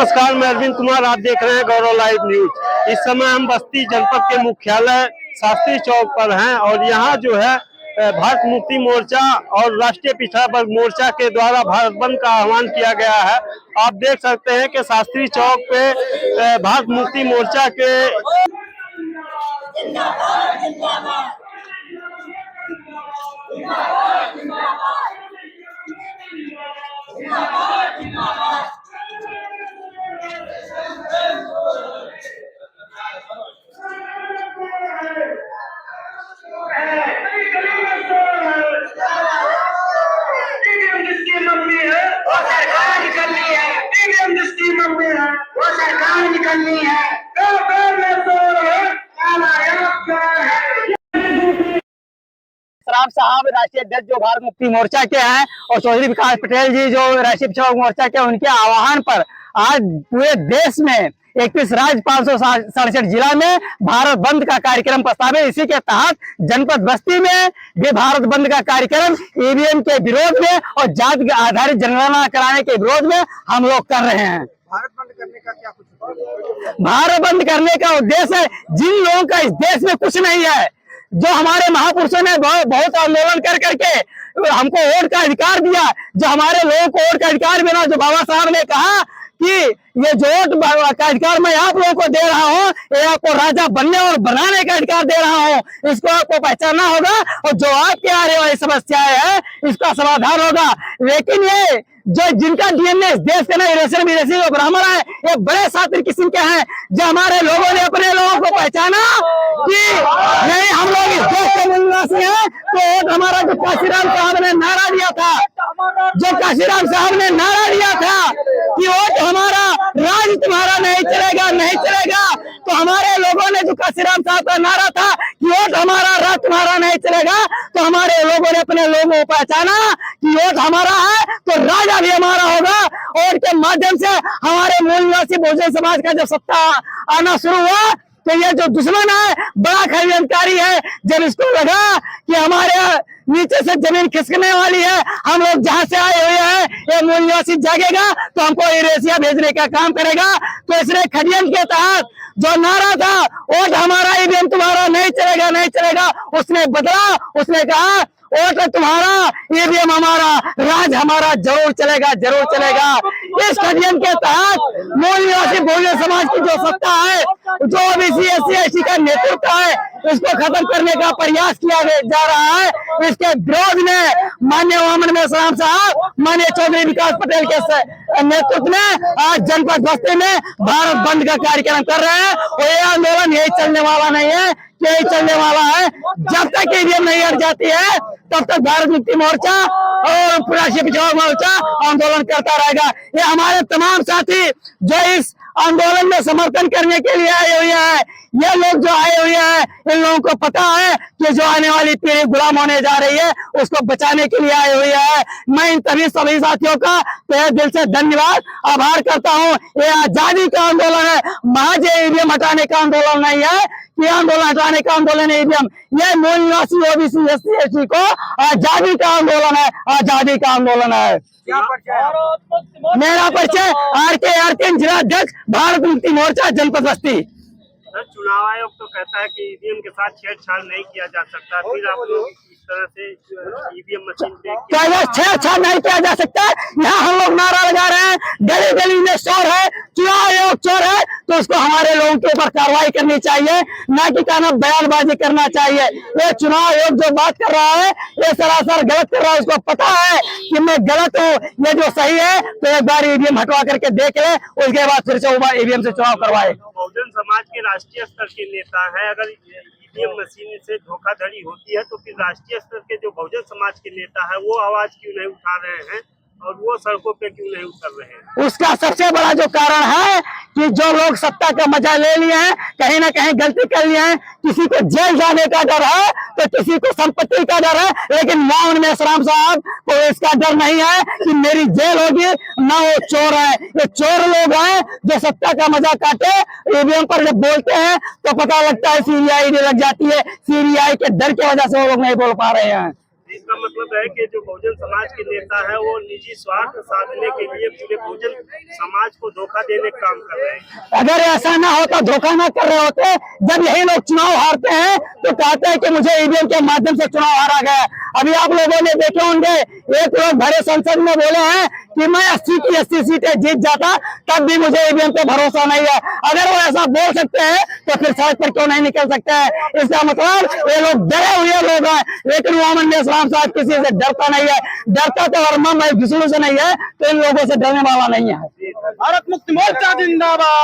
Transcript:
नमस्कार, मैं अरविंद कुमार। आप देख रहे हैं गौरव लाइव न्यूज। इस समय हम बस्ती जनपद के मुख्यालय शास्त्री चौक पर हैं और यहाँ जो है भारत मुक्ति मोर्चा और राष्ट्रीय पिछड़ा वर्ग मोर्चा के द्वारा भारत बंद का आह्वान किया गया है। आप देख सकते हैं कि शास्त्री चौक पे भारत मुक्ति मोर्चा के निकलनी है। राम साहब राष्ट्रीय अध्यक्ष जो भारत मुक्ति मोर्चा के हैं और चौधरी विकास पटेल जी जो राष्ट्रीय पिछड़ा वर्ग मोर्चा के, उनके आह्वान पर आज पूरे देश में 31 राज्य 567 जिला में भारत बंद का कार्यक्रम प्रस्तावित। इसी के तहत जनपद बस्ती में भी भारत बंद का कार्यक्रम ईवीएम के विरोध में और जाति आधारित जनगणना कराने के विरोध में हम लोग कर रहे हैं। भारत बंद करने का क्या कुछ भारत बंद करने का उद्देश्य है, जिन लोगों का इस देश में कुछ नहीं है, जो हमारे महापुरुषों ने बहुत आंदोलन कर करके हमको वोट का अधिकार दिया, जो हमारे लोगों को वोट का अधिकार मिला, जो बाबा साहब ने कहा कि ये जो वोट का अधिकार मैं आप लोगों को दे रहा हूँ, ये आपको राजा बनने और बनाने का अधिकार दे रहा हूँ, इसको आपको पहचानना होगा और जो आपके आने वाली समस्याएं हैं इसका समाधान होगा। लेकिन ये जो जिनका डीएनए इस देश के ना विदेशी ब्राह्मण है, ये बड़े शातिर किस्म के हैं, जो हमारे लोगों ने अपने लोगों को पहचाना कि नहीं हम लोग इस देश के मूल निवासी हैं, तो वोट हमारा जो काशीराम साहब ने नारा दिया था, जो काशीराम साहब ने नारा दिया था कि वोट हमारा, राज तुम्हारा नहीं चलेगा, नहीं चलेगा, तो हमारे लोगों ने जो काशीराम साहब का नारा था कि वोट हमारा, राज तुम्हारा नहीं चलेगा, तो हमारे लोगों ने अपने लोगों को पहचाना कि वोट हमारा है तो राजा भी हमारा होगा। और के माध्यम से हमारे मूल निवासी बहुजन समाज का जब सत्ता आना शुरू हुआ, तो ये जो दुश्मन है बड़ा खलनायकारी है। जब इसको लगा कि हमारे नीचे से जमीन खिसकने वाली है, हम लोग जहां से आए हुए हैं, ये मूल निवासी जागेगा तो हमको यूरेशिया भेजने का काम करेगा। तो इसने खडियन के तहत जो नारा था वोट हमारा, ईवीएम तुम्हारा, नहीं चलेगा, नहीं चलेगा, उसने बदला, उसने कहा वोट तुम्हारा, ईवीएम हमारा, राज हमारा, जरूर चलेगा, जरूर चलेगा। इस खडियन के तहत मूल निवासी बहुजन समाज की जो सत्ता है, जो ओबीसी एससी एसटी का नेतृत्व है, इसको खत्म करने का प्रयास किया जा रहा है। इसके विरोध में माननीय वामन मेश्राम साहब, माननीय चौधरी विकास पटेल के नेतृत्व में आज जनपद बस्ती में भारत बंद का कार्यक्रम कर रहे हैं। और ये आंदोलन यही चलने वाला नहीं है, यही चलने वाला है। जब तक ईवीएम नहीं हट जाती है तब तक भारत मुक्ति मोर्चा और राष्ट्रीय पिछड़ा वर्ग मोर्चा आंदोलन करता रहेगा। ये हमारे तमाम साथी जो इस आंदोलन में समर्थन करने के लिए आए हुए हैं, ये लोग जो आए हुए हैं, इन लोगों को पता है कि जो आने वाली पीढ़ी गुलाम होने जा रही है उसको बचाने के लिए आए हुए हैं। मैं इन सभी साथियों का तहे दिल से धन्यवाद, आभार करता हूँ। ये आजादी का आंदोलन है, महज ईवीएम हटाने का आंदोलन नहीं है। ये आंदोलन हटाने का आंदोलन है ईवीएम, ये मूल निवासी ओबीसी एससी एसटी को आजादी का आंदोलन है, आजादी का आंदोलन है। मेरा परिचय RK जिला अध्यक्ष भारत मुक्ति मोर्चा जनपद बस्ती। चुनाव आयोग तो कहता है कि ईवीएम के साथ छेड़छाड़ नहीं किया जा सकता, फिर आप लोग इस तरह से ईवीएम मशीन पे छेड़छाड़ नहीं किया जा सकता। यहाँ हम लोग नारा लगा रहे हैं, गली गली में चोर है, चुनाव आयोग चोर है, तो उसको हमारे लोगों के ऊपर कार्रवाई करनी चाहिए, ना कि कहना बयानबाजी करना चाहिए। ये चुनाव आयोग जो बात कर रहा है ये सरासर गलत कर रहा है, उसको पता है कि मैं गलत हूँ, ये जो सही है, तो एक बार ईवीएम हटवा करके देख ले, उसके बाद फिर से ईवीएम से चुनाव करवाए। बहुजन समाज के राष्ट्रीय स्तर के नेता है, अगर ईवीएम मशीन से धोखाधड़ी होती है तो फिर राष्ट्रीय स्तर के जो बहुजन समाज के नेता है वो आवाज क्यों नहीं उठा रहे हैं और वो सड़कों पे क्यों नहीं उतर रहे हैं? उसका सबसे बड़ा जो कारण है कि जो लोग सत्ता का मजा ले लिए हैं, कहीं ना कहीं गलती कर लिए हैं। किसी को जेल जाने का डर है तो किसी को संपत्ति का डर है, लेकिन वामन मेश्राम साहब को इसका डर नहीं है कि मेरी जेल होगी, ना वो चोर है। ये चोर लोग हैं जो सत्ता का मजा काटे। ईवीएम पर जब बोलते हैं तो पता लगता है सीबीआई लग जाती है, सीबीआई के डर की वजह से वो लोग नहीं बोल पा रहे हैं। इसका मतलब है कि जो बहुजन समाज के नेता है वो निजी स्वार्थ साधने के लिए पूरे बहुजन समाज को धोखा देने का काम कर रहे हैं। अगर ऐसा ना होता, धोखा ना कर रहे होते, जब यही लोग चुनाव हारते हैं तो कहते हैं कि मुझे ईवीएम के माध्यम से चुनाव हारा गया। अभी आप लोगों ने देखे होंगे, एक लोग भरे संसद में बोले हैं कि मैं 80 की 80 सीटें जीत जाता, तब भी मुझे ईवीएम पे भरोसा नहीं है। अगर वो ऐसा बोल सकते हैं तो फिर सड़क पर क्यों नहीं निकल सकते हैं? इसका मतलब ये लोग डरे हुए लोग हैं। लेकिन मोहम्मद इस्लाम साहब किसी से डरता नहीं है, डरता तो वर्मा मैं विष्णु से नहीं है, तो इन लोगों से डरने वाला नहीं है। भारत मुक्ति मोर्चा जिंदाबाद।